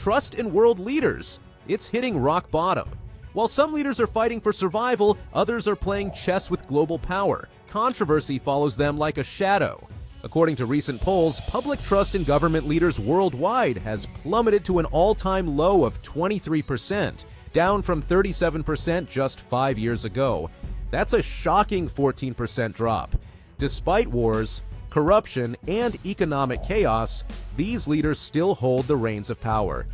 trust in world leaders. It's hitting rock bottom. While some leaders are fighting for survival, others are playing chess with global power. Controversy follows them like a shadow. According to recent polls, public trust in government leaders worldwide has plummeted to an all-time low of 23%, down from 37% just 5 years ago. That's a shocking 14% drop. Despite wars, corruption, and economic chaos, these leaders still hold the reins of power.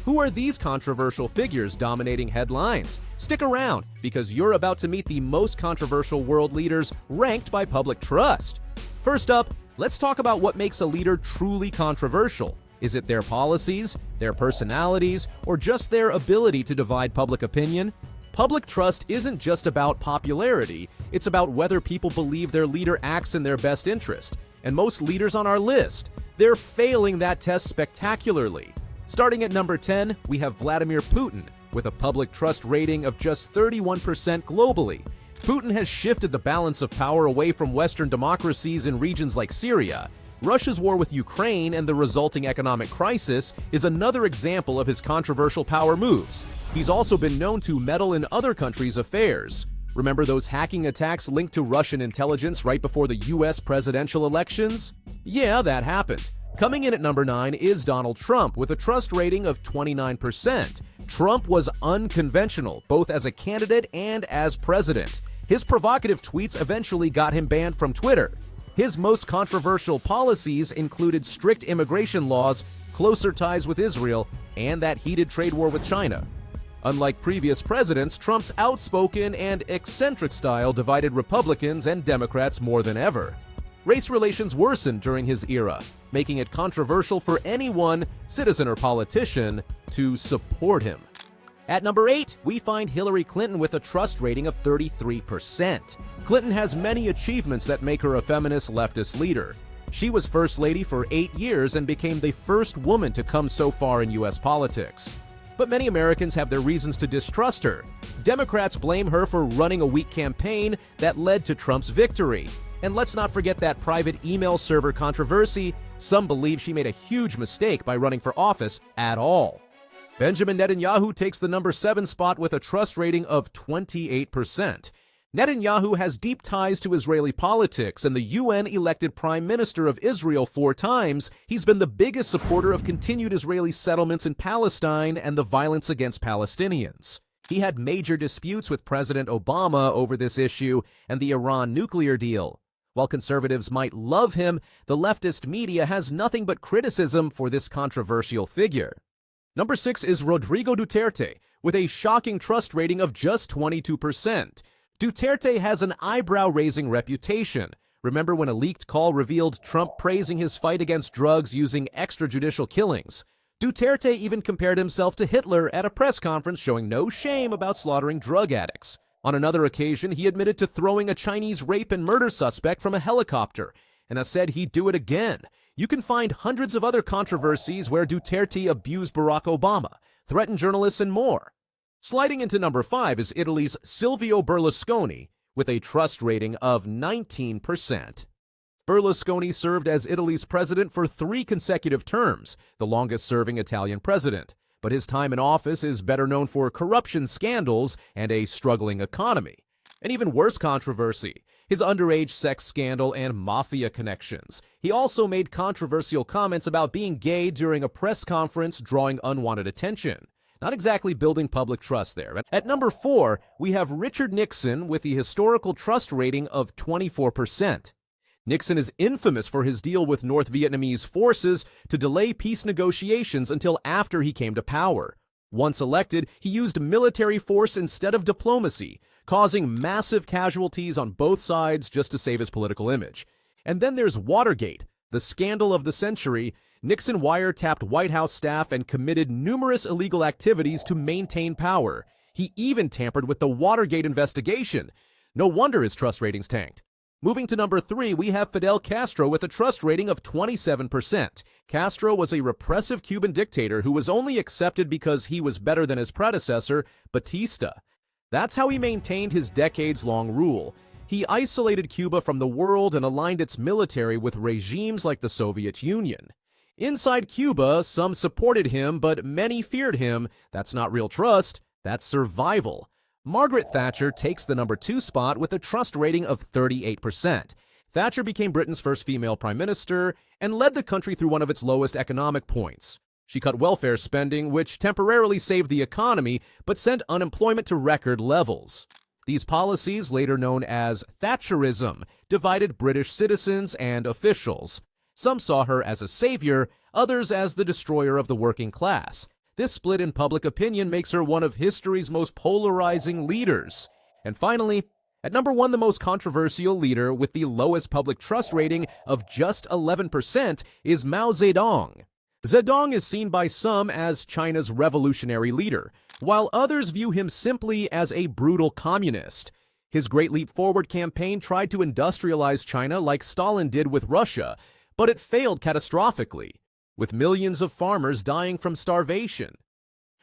Who are these controversial figures dominating headlines? Stick around, because you're about to meet the most controversial world leaders ranked by public trust. First up, let's talk about what makes a leader truly controversial. Is it their policies, their personalities, or just their ability to divide public opinion? Public trust isn't just about popularity, it's about whether people believe their leader acts in their best interest. And most leaders on our list, they're failing that test spectacularly. Starting at number 10, we have Vladimir Putin, with a public trust rating of just 31% globally. Putin has shifted the balance of power away from Western democracies in regions like Syria. Russia's war with Ukraine and the resulting economic crisis is another example of his controversial power moves. He's also been known to meddle in other countries' affairs. Remember those hacking attacks linked to Russian intelligence right before the US presidential elections? Yeah, that happened. Coming in at number 9 is Donald Trump with a trust rating of 29%. Trump was unconventional, both as a candidate and as president. His provocative tweets eventually got him banned from Twitter. His most controversial policies included strict immigration laws, closer ties with Israel, and that heated trade war with China. Unlike previous presidents, Trump's outspoken and eccentric style divided Republicans and Democrats more than ever. Race relations worsened during his era, making it controversial for anyone, citizen or politician, to support him. At number 8, we find Hillary Clinton with a trust rating of 33%. Clinton has many achievements that make her a feminist leftist leader. She was First Lady for 8 years and became the first woman to come so far in US politics. But many Americans have their reasons to distrust her. Democrats blame her for running a weak campaign that led to Trump's victory. And let's not forget that private email server controversy. Some believe she made a huge mistake by running for office at all. Benjamin Netanyahu takes the number 7 spot with a trust rating of 28%. Netanyahu has deep ties to Israeli politics, and the UN elected Prime Minister of Israel 4 times. He's been the biggest supporter of continued Israeli settlements in Palestine and the violence against Palestinians. He had major disputes with President Obama over this issue and the Iran nuclear deal. While conservatives might love him, the leftist media has nothing but criticism for this controversial figure. Number 6 is Rodrigo Duterte, with a shocking trust rating of just 22%. Duterte has an eyebrow-raising reputation. Remember when a leaked call revealed Trump praising his fight against drugs using extrajudicial killings? Duterte even compared himself to Hitler at a press conference, showing no shame about slaughtering drug addicts. On another occasion, he admitted to throwing a Chinese rape and murder suspect from a helicopter, and has said he'd do it again. You can find hundreds of other controversies where Duterte abused Barack Obama, threatened journalists, and more. Sliding into number 5 is Italy's Silvio Berlusconi, with a trust rating of 19%. Berlusconi served as Italy's president for 3 consecutive terms, the longest-serving Italian president. But his time in office is better known for corruption scandals and a struggling economy. An even worse controversy, his underage sex scandal and mafia connections. He also made controversial comments about being gay during a press conference, drawing unwanted attention. Not exactly building public trust there. At number 4, we have Richard Nixon with the historical trust rating of 24%. Nixon is infamous for his deal with North Vietnamese forces to delay peace negotiations until after he came to power. Once elected, he used military force instead of diplomacy, causing massive casualties on both sides just to save his political image. And then there's Watergate, the scandal of the century. Nixon wiretapped White House staff and committed numerous illegal activities to maintain power. He even tampered with the Watergate investigation. No wonder his trust ratings tanked. Moving to number 3, we have Fidel Castro with a trust rating of 27%. Castro was a repressive Cuban dictator who was only accepted because he was better than his predecessor, Batista. That's how he maintained his decades-long rule. He isolated Cuba from the world and aligned its military with regimes like the Soviet Union. Inside Cuba, some supported him, but many feared him. That's not real trust, that's survival. Margaret Thatcher takes the number 2 spot with a trust rating of 38%. Thatcher became Britain's first female prime minister and led the country through one of its lowest economic points. She cut welfare spending, which temporarily saved the economy, but sent unemployment to record levels. These policies, later known as Thatcherism, divided British citizens and officials. Some saw her as a savior, others as the destroyer of the working class. This split in public opinion makes her one of history's most polarizing leaders. And finally, at number 1, the most controversial leader with the lowest public trust rating of just 11% is Mao Zedong. Zedong is seen by some as China's revolutionary leader, while others view him simply as a brutal communist. His Great Leap Forward campaign tried to industrialize China like Stalin did with Russia, but it failed catastrophically, with millions of farmers dying from starvation.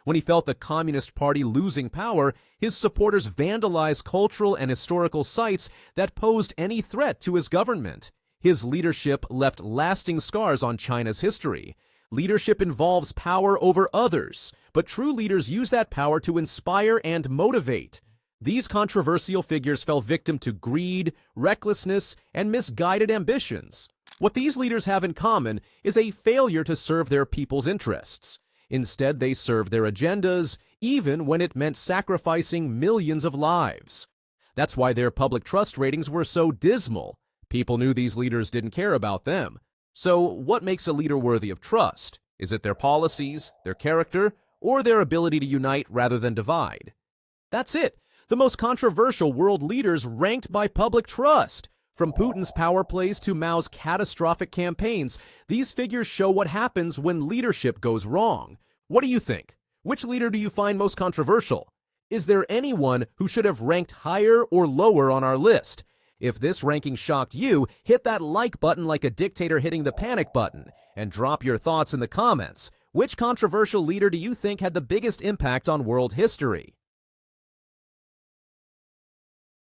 When he felt the Communist Party losing power, his supporters vandalized cultural and historical sites that posed any threat to his government. His leadership left lasting scars on China's history. Leadership involves power over others, but true leaders use that power to inspire and motivate. These controversial figures fell victim to greed, recklessness, and misguided ambitions. What these leaders have in common is a failure to serve their people's interests. Instead, they served their agendas, even when it meant sacrificing millions of lives. That's why their public trust ratings were so dismal. People knew these leaders didn't care about them. So, what makes a leader worthy of trust? Is it their policies, their character, or their ability to unite rather than divide? That's it. The most controversial world leaders ranked by public trust. From Putin's power plays to Mao's catastrophic campaigns, these figures show what happens when leadership goes wrong. What do you think? Which leader do you find most controversial? Is there anyone who should have ranked higher or lower on our list? If this ranking shocked you, hit that like button like a dictator hitting the panic button, and drop your thoughts in the comments. Which controversial leader do you think had the biggest impact on world history?